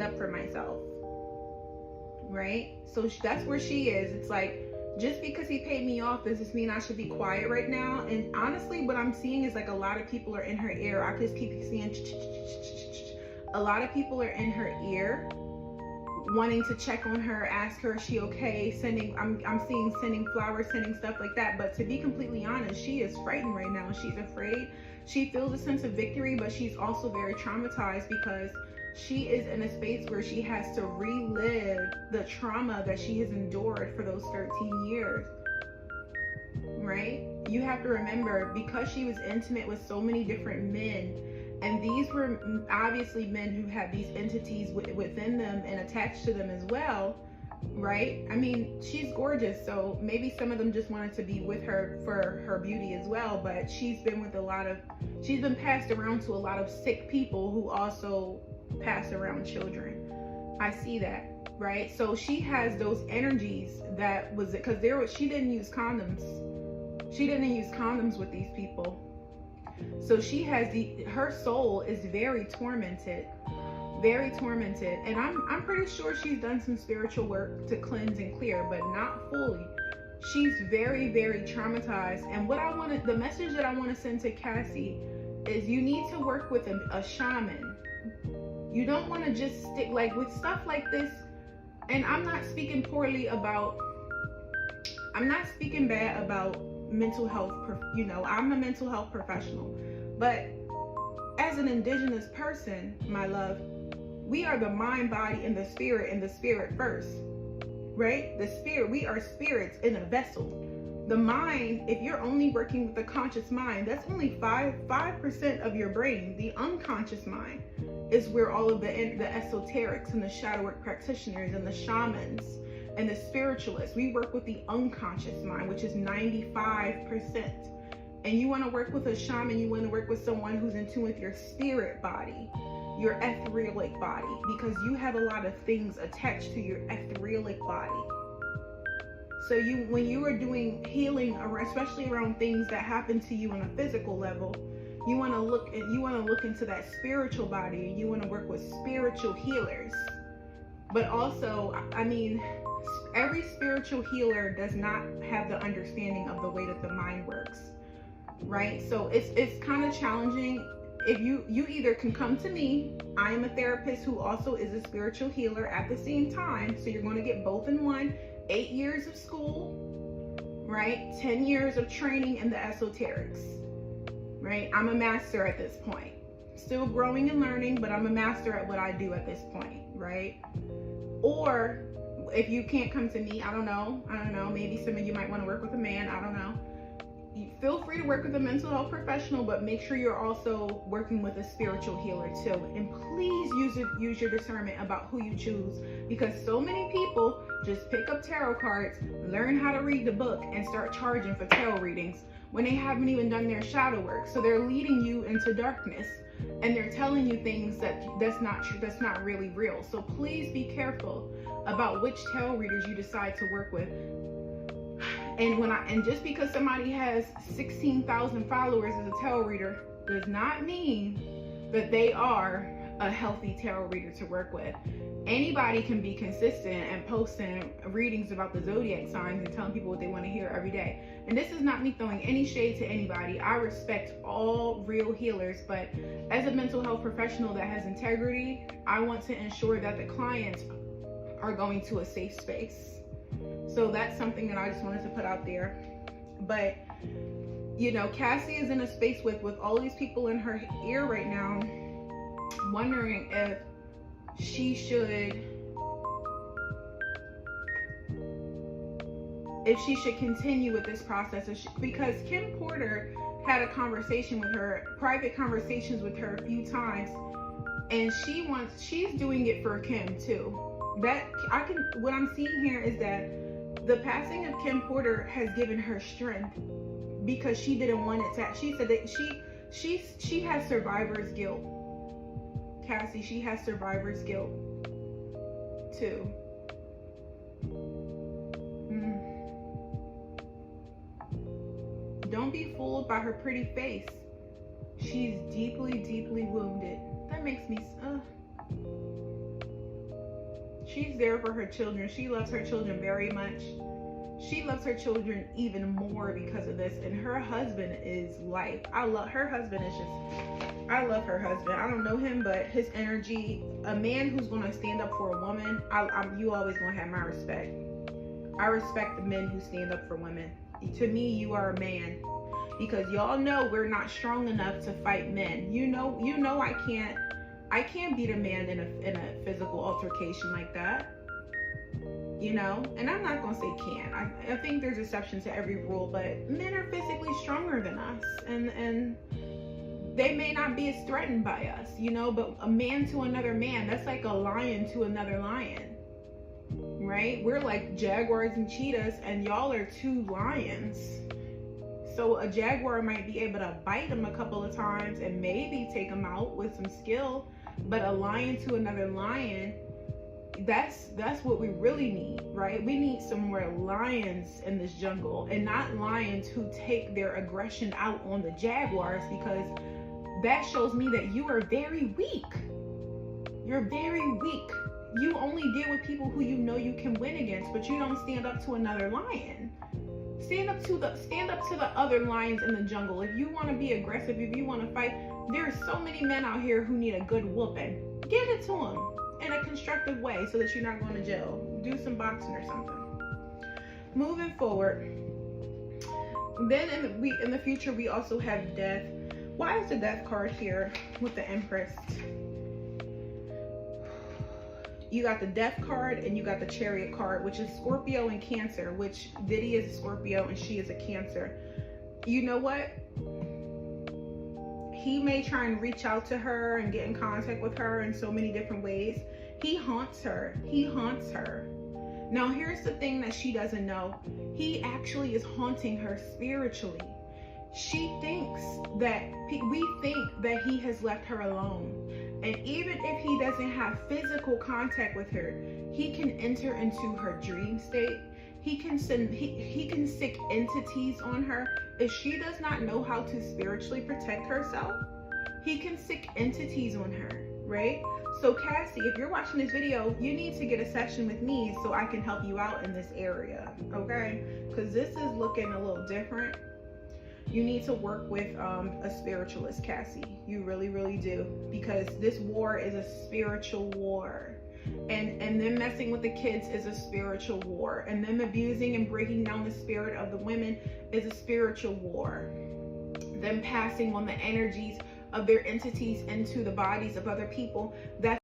stand up for myself, right? So that's where she is. It's like, just because he paid me off, does this mean I should be quiet right now? And honestly, what I'm seeing is like a lot of people are in her ear. I just keep seeing a lot of people are in her ear, wanting to check on her, ask her, is she okay? I'm seeing sending flowers, sending stuff like that. But to be completely honest, she is frightened right now. She's afraid. She feels a sense of victory, but she's also very traumatized because she is in a space where she has to relive the trauma that she has endured for those 13 years, right? You have to remember, because she was intimate with so many different men, and these were obviously men who had these entities within them and attached to them as well, right? I mean, she's gorgeous, so maybe some of them just wanted to be with her for her beauty as well, but she's been passed around to a lot of sick people who also pass around children. I see that, right? So she has those energies that was it, because she didn't use condoms. She didn't use condoms with these people. So she has her soul is very tormented, and I'm pretty sure she's done some spiritual work to cleanse and clear, but not fully. She's very, very traumatized. And the message that I want to send to Cassie is, you need to work with a shaman. You don't want to just stick like with stuff like this. And I'm not speaking bad about mental health. I'm a mental health professional, but as an indigenous person, my love, we are the mind, body, and the spirit first, right? The spirit, we are spirits in a vessel. The mind, if you're only working with the conscious mind, that's only 5% of your brain. The unconscious mind is where all of the esoterics and the shadow work practitioners and the shamans and the spiritualists, we work with the unconscious mind, which is 95%. And you want to work with a shaman, you want to work with someone who's in tune with your spirit body, your etheric body, because you have a lot of things attached to your etheric body. So when you are doing healing, especially around things that happen to you on a physical level, you want to look into that spiritual body, and you want to work with spiritual healers. But also, I mean, every spiritual healer does not have the understanding of the way that the mind works, right? So it's kind of challenging. If you either can come to me, I am a therapist who also is a spiritual healer at the same time, so you're going to get both in one. 8 years of school, right? 10 years of training in the esoterics, right? I'm a master at this point. Still growing and learning, but I'm a master at what I do at this point, right? Or if you can't come to me, I don't know, maybe some of you might want to work with a man, I don't know. Feel free to work with a mental health professional, but make sure you're also working with a spiritual healer too. And please use your discernment about who you choose, because so many people just pick up tarot cards, learn how to read the book, and start charging for tarot readings when they haven't even done their shadow work. So they're leading you into darkness, and they're telling you things that's not true, that's not really real. So please be careful about which tarot readers you decide to work with. And just because somebody has 16,000 followers as a tarot reader does not mean that they are a healthy tarot reader to work with. Anybody can be consistent and posting readings about the zodiac signs and telling people what they want to hear every day. And this is not me throwing any shade to anybody. I respect all real healers, but as a mental health professional that has integrity, I want to ensure that the clients are going to a safe space. So that's something that I just wanted to put out there. But, Cassie is in a space with all these people in her ear right now, wondering if she should continue with this process. Because Kim Porter had a conversation with her, private conversations with her a few times, and she's doing it for Kim too. What I'm seeing here is that the passing of Kim Porter has given her strength, because she didn't want it to. She said that she has survivor's guilt. Cassie, she has survivor's guilt too. Don't be fooled by her pretty face. She's deeply, deeply wounded. That makes me She's there for her children. She loves her children very much. She loves her children even more because of this. And her husband is life. I love her husband. I love her husband. I don't know him, but his energy, a man who's going to stand up for a woman, you always going to have my respect. I respect the men who stand up for women. To me, you are a man, because y'all know we're not strong enough to fight men. You know I can't beat a man in a physical altercation like that. You know, and I'm not gonna say can't. I think there's exceptions to every rule, but men are physically stronger than us, and they may not be as threatened by us, you know, but a man to another man, that's like a lion to another lion, right? We're like jaguars and cheetahs, and y'all are two lions. So a jaguar might be able to bite him a couple of times and maybe take him out with some skill, but a lion to another lion, that's what we really need, right? We need some more lions in this jungle, and not lions who take their aggression out on the jaguars, because that shows me that you are very weak. You're very weak. You only deal with people who you know you can win against, but you don't stand up to another lion. Stand up to the other lions in the jungle. If you want to be aggressive, if you want to fight, there are so many men out here who need a good whooping. Give it to them in a constructive way so that you're not going to jail. Do some boxing or something. Moving forward, then in the future we also have death. Why is the death card here with the Empress? You got the death card and you got the Chariot card, which is Scorpio and Cancer, which Diddy is a Scorpio and she is a Cancer. You know what? He may try and reach out to her and get in contact with her in so many different ways. He haunts her. He haunts her. Now, here's the thing that she doesn't know. He actually is haunting her spiritually. We think that he has left her alone. And even if he doesn't have physical contact with her, he can enter into her dream state. He can sick entities on her. If she does not know how to spiritually protect herself, he can sick entities on her, right? So Cassie, if you're watching this video, you need to get a session with me so I can help you out in this area, okay? Because this is looking a little different. You need to work with a spiritualist, Cassie. You really, really do. Because this war is a spiritual war. And them messing with the kids is a spiritual war. And them abusing and breaking down the spirit of the women is a spiritual war. Them passing on the energies of their entities into the bodies of other people, that's